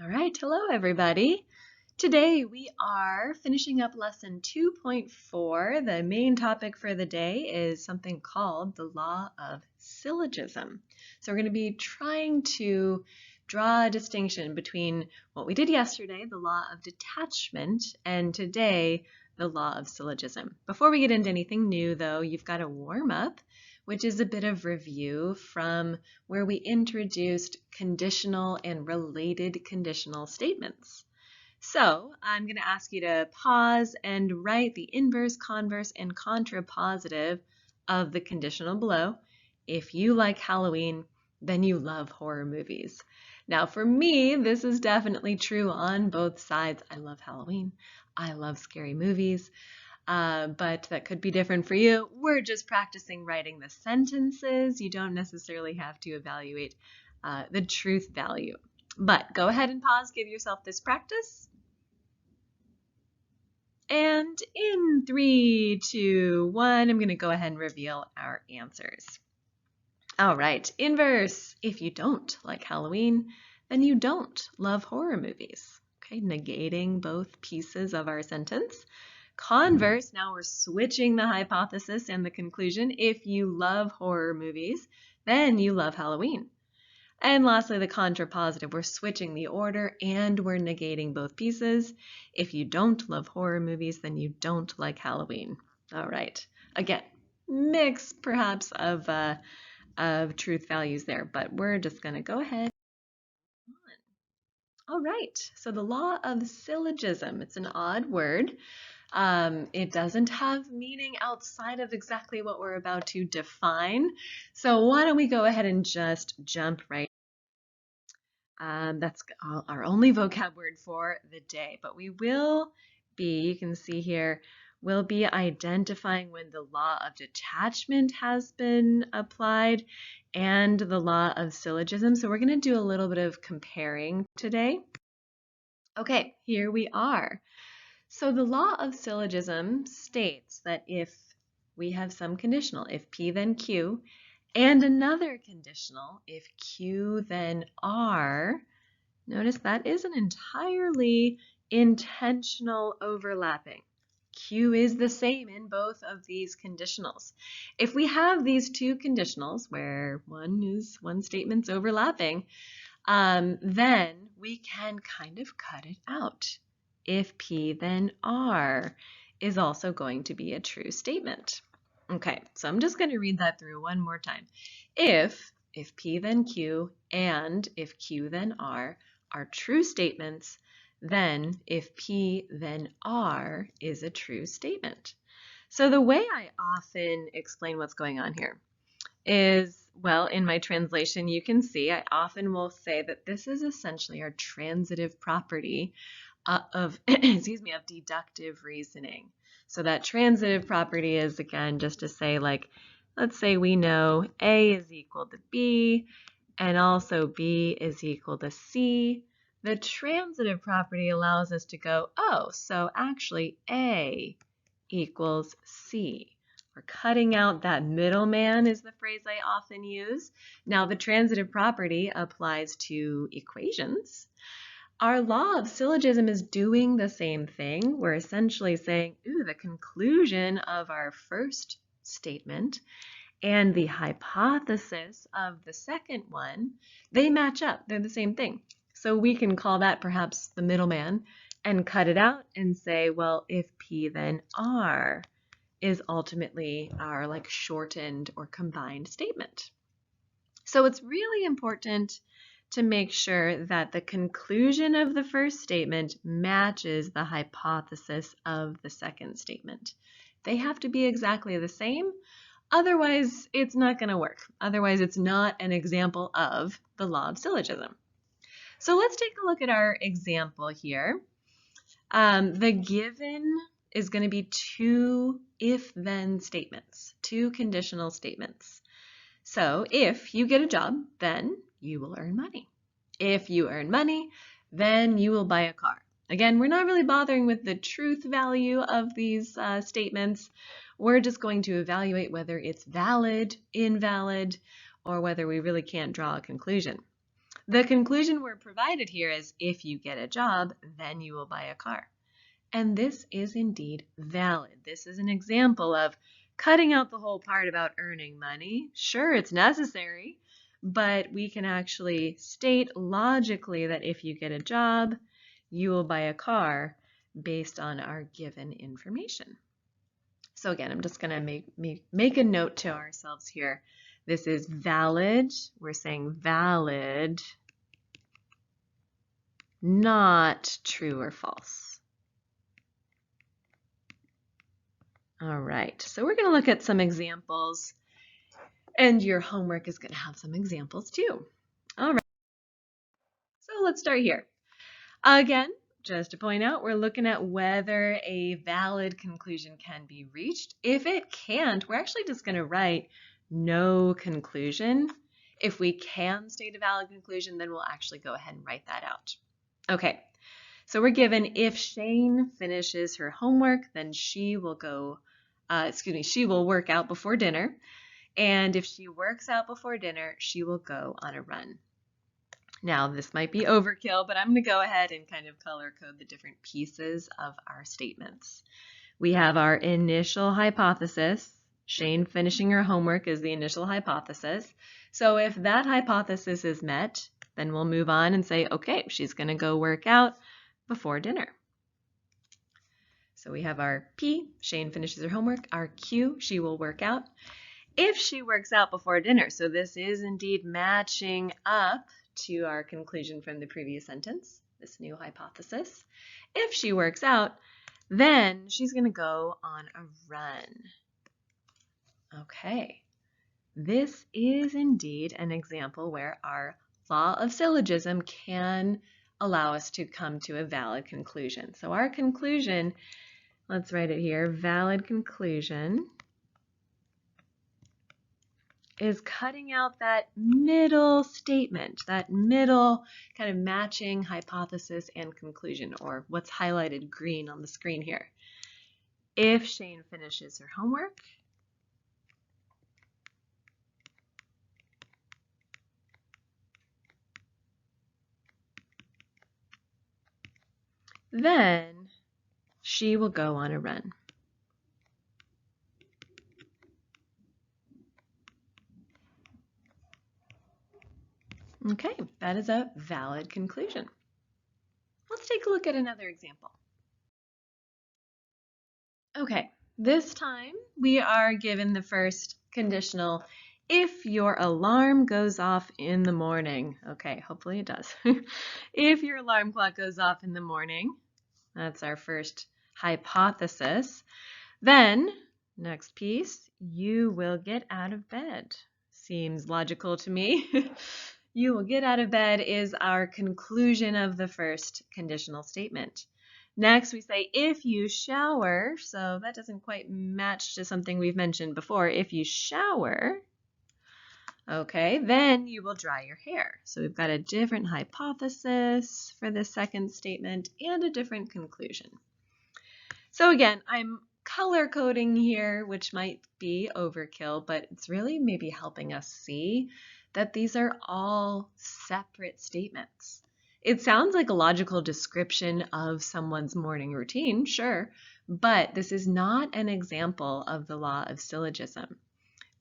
All right, hello everybody. Today we are finishing up lesson 2.4. The main topic for the day is something called the law of syllogism. So we're going to be trying to draw a distinction between what we did yesterday, the law of detachment, and today, the law of syllogism. Before we get into anything new though, you've got to warm up, which is a bit of review from where we introduced conditional and related conditional statements. So I'm going to ask you to pause and write the inverse, converse, and contrapositive of the conditional below. If you like Halloween, then you love horror movies. Now for me, this is definitely true on both sides. I love Halloween. I love scary movies. But that could be different for you. We're just practicing writing the sentences. You don't necessarily have to evaluate the truth value. But go ahead and pause, give yourself this practice. And in 3, 2, 1, I'm going to go ahead and reveal our answers. All right, inverse. If you don't like Halloween, then you don't love horror movies. Okay, negating both pieces of our sentence. Converse, now we're switching the hypothesis and the conclusion. If you love horror movies, then you love Halloween. And lastly, the contrapositive, we're switching the order and we're negating both pieces. If you don't love horror movies, then you don't like Halloween. All right, again, mix perhaps of truth values there, but we're just going to go ahead. All right, so the law of syllogism, it's an odd word. It doesn't have meaning outside of exactly what we're about to define. So why don't we go ahead and just jump right. That's our only vocab word for the day, but we will be, you can see here, we'll be identifying when the law of detachment has been applied and the law of syllogism. So we're going to do a little bit of comparing today. Okay, here we are. So the law of syllogism states that if we have some conditional, if P then Q, and another conditional, if Q then R, notice that is an entirely intentional overlapping. Q is the same in both of these conditionals. If we have these two conditionals where one statement's overlapping, then we can kind of cut it out. If P then R is also going to be a true statement. Okay, so I'm just going to read that through one more time. If P then Q and if Q then R are true statements, then if P then R is a true statement. So the way I often explain what's going on here is, well, in my translation, you can see I often will say that this is essentially our transitive property of, excuse me, of deductive reasoning. So that transitive property is, again, just to say, like, let's say we know A is equal to B, and also B is equal to C. The transitive property allows us to go, oh, so actually A equals C. We're cutting out that middleman is the phrase I often use. Now the transitive property applies to equations. Our law of syllogism is doing the same thing. We're essentially saying, ooh, the conclusion of our first statement and the hypothesis of the second one, they match up. They're the same thing. So we can call that perhaps the middleman and cut it out and say, well, if P then R is ultimately our like shortened or combined statement. So it's really important to make sure that the conclusion of the first statement matches the hypothesis of the second statement. They have to be exactly the same. Otherwise, it's not going to work. Otherwise, it's not an example of the law of syllogism. So let's take a look at our example here. The given is going to be two if-then statements, two conditional statements. So if you get a job, then you will earn money. If you earn money, then you will buy a car. Again, we're not really bothering with the truth value of these statements. We're just going to evaluate whether it's valid, invalid, or whether we really can't draw a conclusion. The conclusion we're provided here is if you get a job, then you will buy a car. And this is indeed valid. This is an example of cutting out the whole part about earning money. Sure, it's necessary, but we can actually state logically that if you get a job, you will buy a car based on our given information. So again, I'm just going to make a note to ourselves here. This is valid. We're saying valid, not true or false. All right, so we're going to look at some examples, and your homework is going to have some examples too. All right, so let's start here. Again, just to point out, we're looking at whether a valid conclusion can be reached. If it can't, we're actually just going to write no conclusion. If we can state a valid conclusion, then we'll actually go ahead and write that out. Okay, so we're given if Shane finishes her homework, then she will go, she will work out before dinner. And if she works out before dinner, she will go on a run. Now, this might be overkill, but I'm going to go ahead and kind of color code the different pieces of our statements. We have our initial hypothesis. Shane finishing her homework is the initial hypothesis. So if that hypothesis is met, then we'll move on and say, okay, she's going to go work out before dinner. So we have our P, Shane finishes her homework. Our Q, she will work out. If she works out before dinner, so this is indeed matching up to our conclusion from the previous sentence, this new hypothesis. If she works out, then she's going to go on a run. Okay, this is indeed an example where our law of syllogism can allow us to come to a valid conclusion. So our conclusion, let's write it here, valid conclusion is cutting out that middle statement, that middle kind of matching hypothesis and conclusion, or what's highlighted green on the screen here. If Shane finishes her homework, then she will go on a run. Okay, that is a valid conclusion. Let's take a look at another example. Okay, this time we are given the first conditional, if your alarm goes off in the morning. Okay, hopefully it does. If your alarm clock goes off in the morning, that's our first hypothesis. Then, next piece, you will get out of bed. Seems logical to me. You will get out of bed is our conclusion of the first conditional statement. Next, we say if you shower, so that doesn't quite match to something we've mentioned before. If you shower, okay, then you will dry your hair. So we've got a different hypothesis for the second statement and a different conclusion. So again, I'm color coding here, which might be overkill, but it's really maybe helping us see that these are all separate statements. It sounds like a logical description of someone's morning routine, sure, but this is not an example of the law of syllogism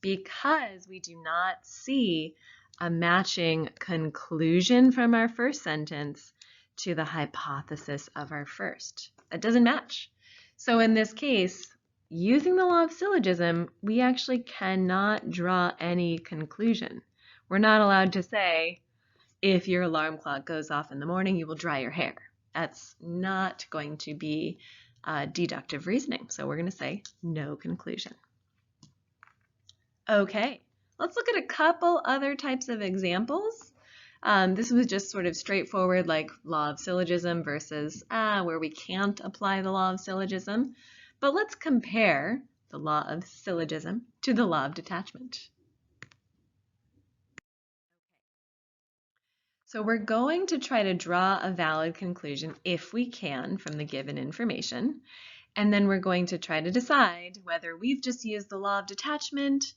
because we do not see a matching conclusion from our first sentence to the hypothesis of our first. That doesn't match. So in this case, using the law of syllogism, we actually cannot draw any conclusion. We're not allowed to say, if your alarm clock goes off in the morning, you will dry your hair. That's not going to be deductive reasoning. So we're going to say no conclusion. Okay, let's look at a couple other types of examples. This was just sort of straightforward, like law of syllogism versus where we can't apply the law of syllogism. But let's compare the law of syllogism to the law of detachment. So we're going to try to draw a valid conclusion if we can from the given information. And then we're going to try to decide whether we've just used the law of detachment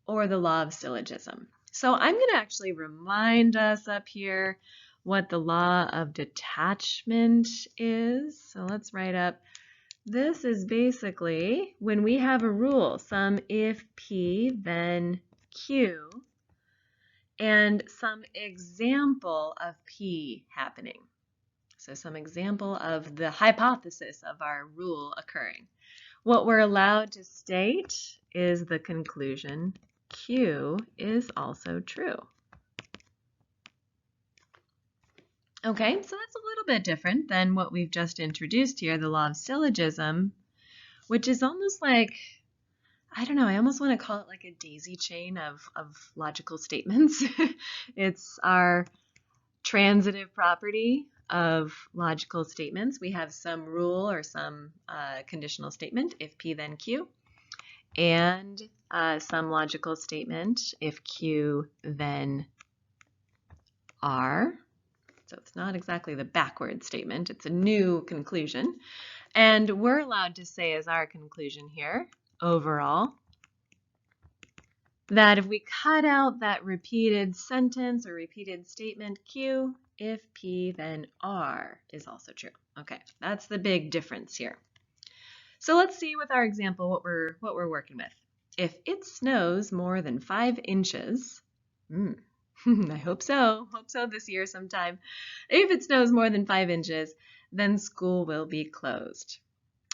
or the law of syllogism. So I'm going to actually remind us up here what the law of detachment is. So let's write up. This is basically when we have a rule, some if P, then Q, and some example of P happening. So some example of the hypothesis of our rule occurring. What we're allowed to state is the conclusion Q is also true. Okay, so that's a little bit different than what we've just introduced here, the law of syllogism, which is almost like, I don't know, I almost want to call it like a daisy chain of logical statements. It's our transitive property of logical statements. We have some rule or some conditional statement, if P then Q, and some logical statement, if Q then R. So it's not exactly the backward statement, it's a new conclusion. And we're allowed to say as our conclusion here, overall, that if we cut out that repeated sentence or repeated statement Q, if P then R is also true. Okay, that's the big difference here. So let's see with our example what we're working with. If it snows more than 5 inches, I hope so this year sometime. If it snows more than 5 inches, then school will be closed.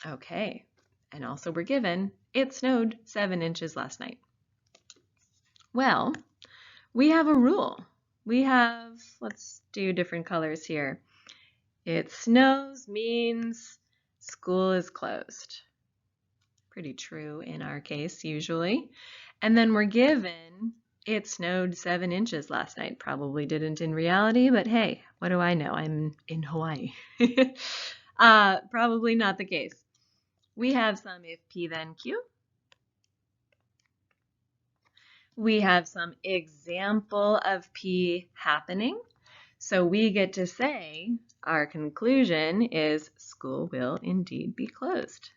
Okay, and also we're given, it snowed 7 inches last night. Well, we have a rule. We have, let's do different colors here. It snows means school is closed. Pretty true in our case, usually. And then we're given, it snowed 7 inches last night. Probably didn't in reality, but hey, what do I know? I'm in Hawaii. Probably not the case. We have some if P then Q. We have some example of P happening. So we get to say our conclusion is school will indeed be closed.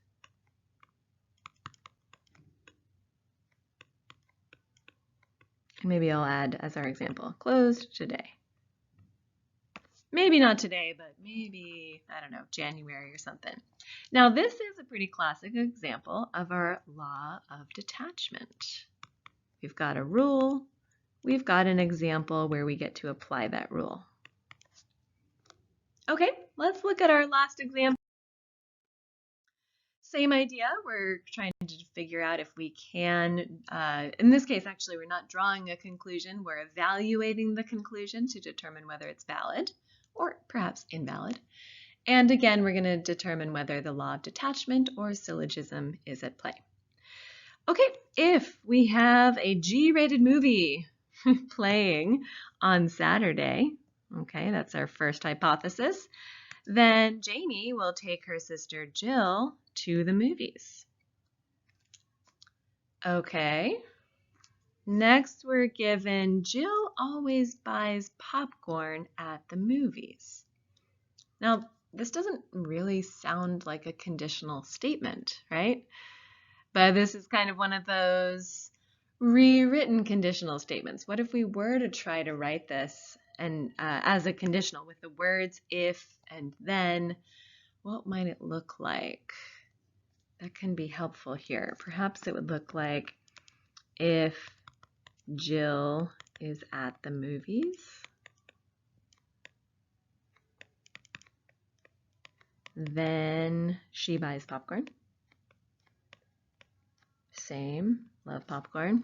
And maybe I'll add as our example, closed today. Maybe not today, but maybe, I don't know, January or something. Now this is a pretty classic example of our law of detachment. We've got a rule, we've got an example where we get to apply that rule. Okay, let's look at our last example. Same idea, we're trying to figure out if we can, in this case actually we're not drawing a conclusion, we're evaluating the conclusion to determine whether it's valid or perhaps invalid. And again, we're going to determine whether the law of detachment or syllogism is at play. Okay, if we have a G-rated movie playing on Saturday, okay, that's our first hypothesis, then Jamie will take her sister Jill to the movies. Okay, next we're given Jill always buys popcorn at the movies. Now, this doesn't really sound like a conditional statement, right? But this is kind of one of those rewritten conditional statements. What if we were to try to write this and as a conditional with the words if and then? What might it look like? That can be helpful here. Perhaps it would look like if Jill is at the movies, then she buys popcorn. Same, love popcorn.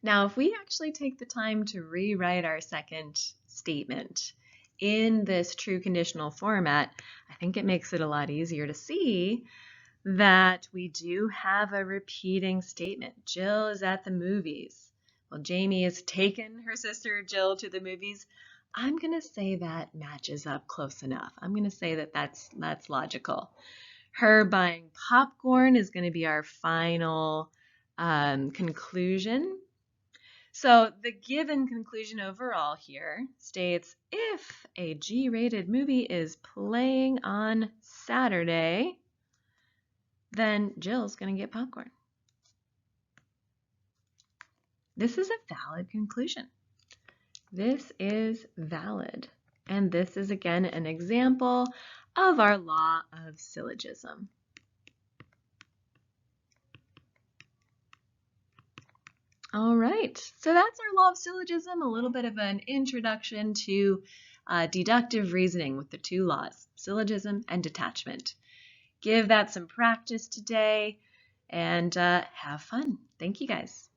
Now, if we actually take the time to rewrite our second statement in this true conditional format, I think it makes it a lot easier to see that we do have a repeating statement. Jill is at the movies. Well, Jamie has taken her sister Jill to the movies. I'm going to say that matches up close enough. I'm going to say that that's logical. Her buying popcorn is going to be our final conclusion. So the given conclusion overall here states if a G-rated movie is playing on Saturday, then Jill's going to get popcorn. This is a valid conclusion. This is valid. And this is, again, an example of our law of syllogism. All right, so that's our law of syllogism, a little bit of an introduction to deductive reasoning with the two laws, syllogism and detachment. Give that some practice today and have fun. Thank you, guys.